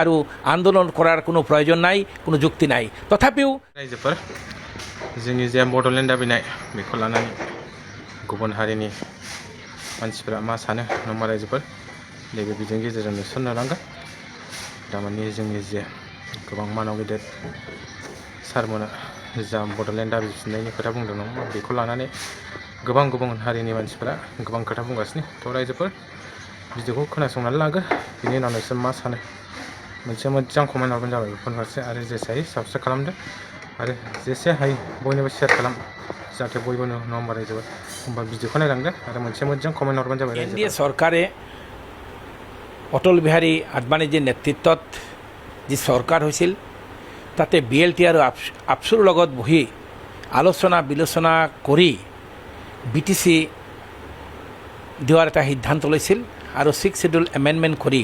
আৰু আন্দোলন কৰাৰ কোনো প্ৰয়োজন নাই, কোনো যুক্তি নাই। তথাপিও रायजोफोर जोंनि जे बड'लेण्ड दाबिनाय बेखौ लानानै गुबुन हारिनि मानसिफोरा मा सानो नङा होमबा रायजोफोर नैबे बिजोंनि गेजेरजों नुसननो नांगोन। थारमाने जोंनि जे गोबां मानव गेदेर सारमोना जा बड'लेण्ड दाबि बिफिननायनि खोथा बुंदों नङा होमबा बेखौ लानानै गोबां गुबुन हारिनि मानसिफोरा गोबां खोथा बुंगासिनो। थ' रायजोफोर भिडिअखौ खोनासंनानै लागोन, बिनि उनाव नोंसोर मा सानो मोनसे मोजां कमेन्ट हरबानो जाबाय बेफोरनि फारसे। आरो जेसे हायो साबस्क्राइब खालामदो आरो जेसे हायो बयनोबो शेयार खालाम, जाहाथे बयबो नङा होमबा रायजोफोर। होमबा भिडिअखौ नायलांदो आरो मोनसे मोजां कमेन्ट हरबानो जाबाय এন ডি এ रायजोफोर। চৰকাৰে অটল বিহাৰী আদবানীজীৰ নেতৃত্বত যি চৰকাৰ হৈছিল তাতে BLT আৰু আপচুৰ লগত বহি আলোচনা বিলোচনা কৰি BTC দিয়াৰ এটা সিদ্ধান্ত লৈছিল আৰু 6th শিডিউল এমেণ্ডমেণ্ট কৰি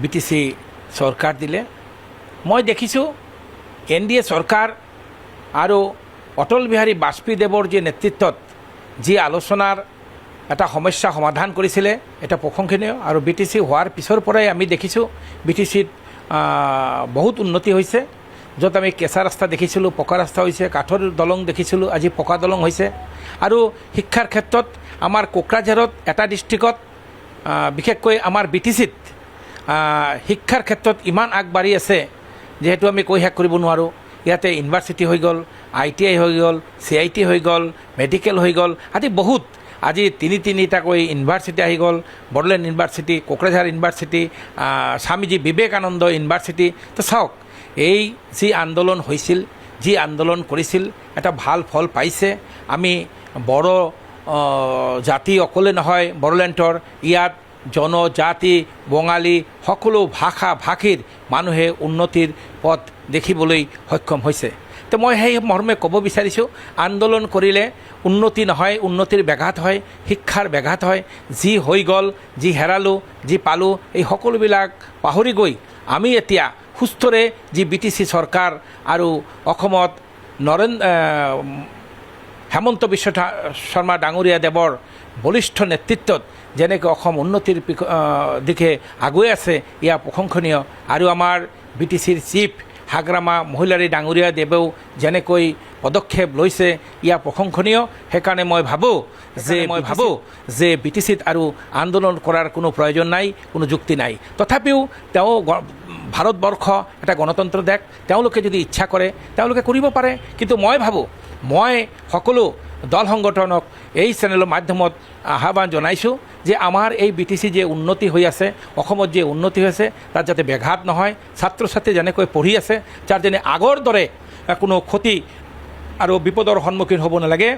BTC চৰকাৰ দিলে। মই দেখিছোঁ NDA চৰকাৰ আৰু অটল বিহাৰী বাজপেয়ীদেৱৰ যি নেতৃত্বত যি আলোচনাৰ এটা সমস্যা সমাধান কৰিছিলে এটা প্ৰশংসনীয়। আৰু BTC হোৱাৰ পিছৰ পৰাই আমি দেখিছোঁ BTCত বহুত উন্নতি হৈছে। য'ত আমি কেঁচা ৰাস্তা দেখিছিলোঁ পকা ৰাস্তা হৈছে, কাঠৰ দলং দেখিছিলোঁ আজি পকা দলং হৈছে। আৰু শিক্ষাৰ ক্ষেত্ৰত আমাৰ কোকৰাঝাৰত এটা ডিষ্ট্ৰিক্টত বিশেষকৈ আমাৰ BTCত শিক্ষাৰ ক্ষেত্ৰত ইমান আগবাঢ়ি আছে যিহেতু আমি কৈ শেষ কৰিব নোৱাৰোঁ। ইয়াতে ইউনিভাৰ্চিটি হৈ গ'ল, ITI হৈ গ'ল, CIT হৈ গ'ল, মেডিকেল হৈ গ'ল আদি বহুত। আজি তিনিটাকৈ ইউনিভাৰ্চিটি আহি গ'ল, Bodoland university, Kokrajhar university, Swamiji Vivekananda university. তো চাওক এই যি আন্দোলন হৈছিল, যি আন্দোলন কৰিছিল এটা ভাল ফল পাইছে। আমি বড়ো জাতি অকলে নহয় বড়োলেণ্ডৰ, ইয়াত জনজাতি বঙালী সকলো ভাষা ভাষীৰ মানুহে উন্নতিৰ পথ দেখিবলৈ সক্ষম হৈছে। তো মই সেই মৰ্মে ক'ব বিচাৰিছোঁ আন্দোলন কৰিলে উন্নতি নহয়, উন্নতিৰ ব্যাঘাত হয়, শিক্ষাৰ ব্যাঘাত হয়। যি হৈ গ'ল, যি হেৰালোঁ, যি পালোঁ এই সকলোবিলাক পাহৰি গৈ আমি এতিয়া সুস্থৰে যি BTC চৰকাৰ আৰু অসমত হেমন্ত বিশ্ব শৰ্মা ডাঙৰীয়া দেৱৰ বলিষ্ঠ নেতৃত্বত যেনেকৈ অসম উন্নতিৰ দিশে আগুৱাই আছে ইয়া প্ৰশংসনীয়। আৰু আমাৰ BTCৰ চিফ হাগ্ৰামা মহিলাৰী ডাঙৰীয়া দেৱেও যেনেকৈ পদক্ষেপ লৈছে ইয়া প্ৰশংসনীয়। সেইকাৰণে মই ভাবোঁ যে BTCত আৰু আন্দোলন কৰাৰ কোনো প্ৰয়োজন নাই, কোনো যুক্তি নাই। তথাপিও তেওঁ ভাৰতবৰ্ষ এটা গণতন্ত্ৰ দেশ, তেওঁলোকে যদি ইচ্ছা কৰে তেওঁলোকে কৰিব পাৰে। কিন্তু মই ভাবোঁ মই সকলো দল সংগঠনক এই চেনেলৰ মাধ্যমত আহ্বান জনাইছোঁ যে আমাৰ এই BTC যে উন্নতি হৈ আছে, অসমত যে উন্নতি হৈছে তাত যাতে ব্যাঘাত নহয়। ছাত্ৰ ছাত্ৰী যেনেকৈ পঢ়ি আছে তাৰ যেনে আগৰ দৰে কোনো ক্ষতি আৰু বিপদৰ সন্মুখীন হ'ব নালাগে,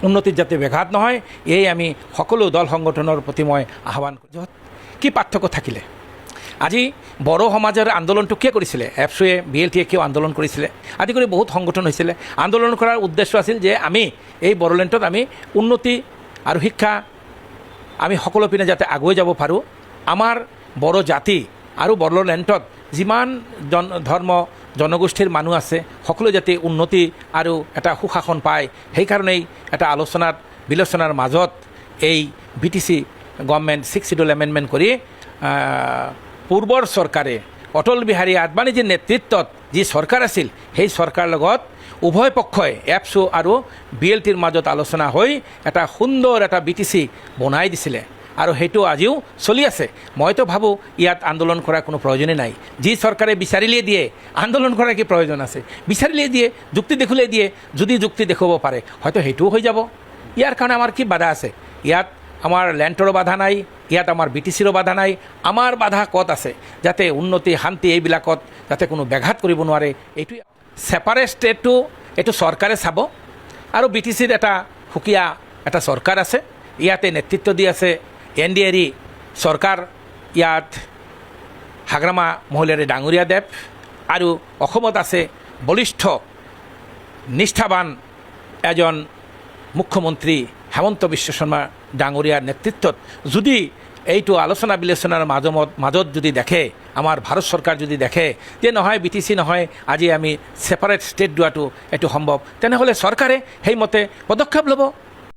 উন্নতিত যাতে ব্যাঘাত নহয়, এই আমি সকলো দল সংগঠনৰ প্ৰতি মই আহ্বান কৰিছোঁ। কি পাৰ্থক্য থাকিলে আজি বড়ো সমাজৰ আন্দোলনটো কিয় কৰিছিলে, এপছুৱে BLTয়ে কিয় আন্দোলন কৰিছিলে আদি কৰি বহুত সংগঠন হৈছিলে। আন্দোলন কৰাৰ উদ্দেশ্য আছিল যে আমি এই বড়োলেণ্ডত আমি উন্নতি আৰু শিক্ষা আমি সকলো পিনে যাতে আগুৱাই যাব পাৰোঁ। আমাৰ বড়ো জাতি আৰু বড়োলেণ্ডত যিমান ধৰ্ম জনগোষ্ঠীৰ মানুহ আছে সকলো যাতে উন্নতি আৰু এটা সুশাসন পায়, সেইকাৰণেই এটা আলোচনাত বিলোচনাৰ মাজত এই BTC government 6th schedule amendment কৰি পূৰ্বৰ চৰকাৰে অটল বিহাৰী আদবানীজীৰ নেতৃত্বত যি চৰকাৰ আছিল সেই চৰকাৰৰ লগত উভয় পক্ষই এপছু আৰু BLTৰ মাজত আলোচনা হৈ এটা সুন্দৰ এটা BTC বনাই দিছিলে। আৰু সেইটো আজিও চলি আছে। মইতো ভাবোঁ ইয়াত আন্দোলন কৰাৰ কোনো প্ৰয়োজনেই নাই। যি চৰকাৰে বিচাৰিলে দিয়ে, আন্দোলন কৰাৰ কি প্ৰয়োজন আছে? বিচাৰিলে দিয়ে, যুক্তি দেখিলে দিয়ে। যদি যুক্তি দেখুৱাব পাৰে হয়তো সেইটোও হৈ যাব। ইয়াৰ কাৰণে আমাৰ কি বাধা আছে? ইয়াত আমাৰ লেণ্ডৰো বাধা নাই, ইয়াত আমাৰ BTCৰো বাধা নাই। আমাৰ বাধা ক'ত আছে? যাতে উন্নতি শান্তি এইবিলাকত যাতে কোনো ব্যাঘাত কৰিব নোৱাৰে। এইটোৱে ছেপাৰেট ষ্টেটটো এইটো চৰকাৰে চাব। আৰু BTCৰ এটা সুকীয়া এটা চৰকাৰ আছে, ইয়াতে নেতৃত্ব দি আছে NDA চৰকাৰ। ইয়াত হাগ্ৰামা মহিলাৰী ডাঙৰীয়া দেৱ আৰু অসমত আছে বলিষ্ঠ নিষ্ঠাবান এজন মুখ্যমন্ত্ৰী হেমন্ত বিশ্ব শৰ্মা ডাঙৰীয়াৰ নেতৃত্বত যদি এইটো আলোচনা বিলোচনাৰ মাজত যদি দেখে, আমাৰ ভাৰত চৰকাৰ যদি দেখে যে নহয় BTC নহয় আজি আমি ছেপাৰেট ষ্টেট দিয়াটো এইটো সম্ভৱ, তেনেহ'লে চৰকাৰে সেইমতে পদক্ষেপ ল'ব।